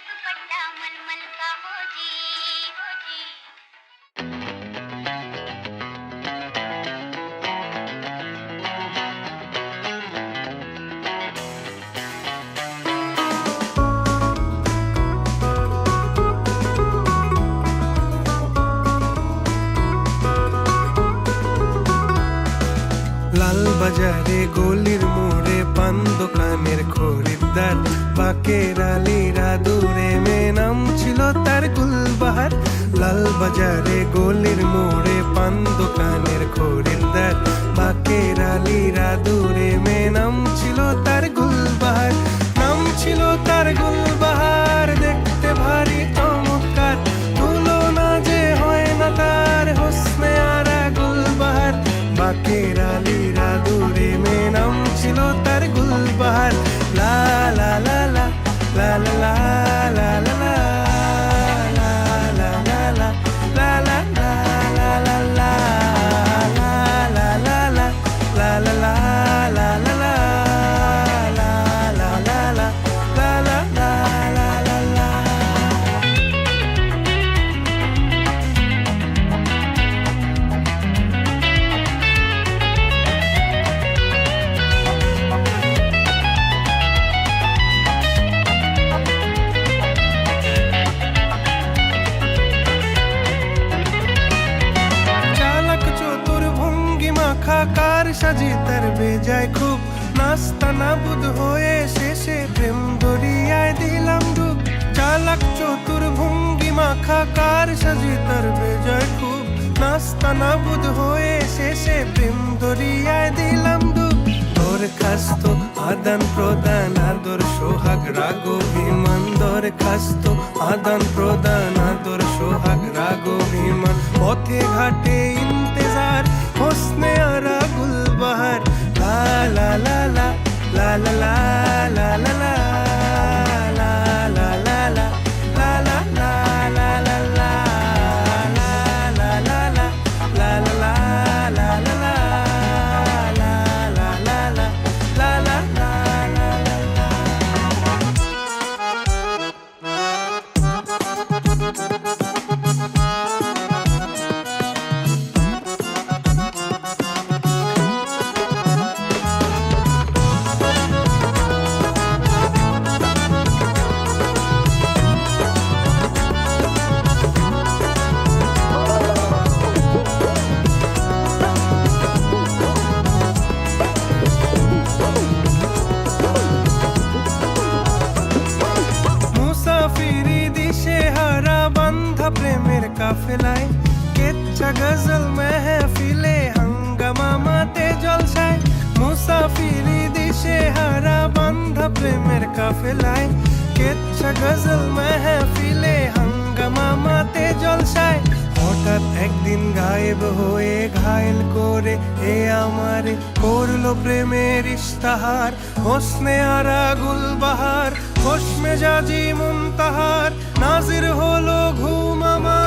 दुपट्टा मलमल का हो जी, हो जी। লালবাজারে গলির মোড়ে পান দোকানের খরিদ্দার, বাকের আলীরা দূরে মেয়ে নাম ছিল তার গুলবাহার। লালবাজারে গলির মোড়ে পান দোকানের খরিদ্দার, বাকের আলীরা দূরে মেয়ে নাম ছিল তার গুলবাহার। নাম ছিল তার গুলবাহার, দেখতে ভারী চমৎকার, তুলনা যে হয় না তার হোসনে আরা গুলবাহার। বাকের আলীরা দূরে মেয়ে নাম ছিল তার গুলবাহার। লা লা লা লা লা লা লা লা লা কার সাজি তার বেজায় খুব, নাস্তা নাবুদ হয়ে শেষে প্রেম দরিয়ায় দিলাম ডুব। চালাক চতুর ভঙ্গি মাখা কার সাজি তার বেজায় খুব, নাস্তা নাবুদ হয়ে শেষে প্রেম দরিয়ায় দিলাম ডুব। দরখাস্ত আদান প্রদান আদর সোহাগ রাগ অভিমান, দরখাস্ত আদান প্রদান আদর সোহাগ রাগ অভিমান। পথে ঘাটে ইন্তেজার হোসনে আরা গুলবাহার। লা লা লা লা লা লা লা লা লা প্রেমের কাফেলায়, কেচ্ছা গজল মেহফিলে হাঙ্গামা মাতে জলসায়। মুসাফিরি দিশে হারা বান্ধা প্রেমের কাফেলায়, কেচ্ছা গজল মেহফিলে হাঙ্গামা মাতে জলসায়। হঠাৎ একদিন গায়েব হয়ে ঘায়েল করে এ আমারে করলো প্রেমের ইশতাহার। হোসনে আরা গুলবাহার, খোশ মেজাজি মুনতাহার, নাজির হলো ঘুম আমার।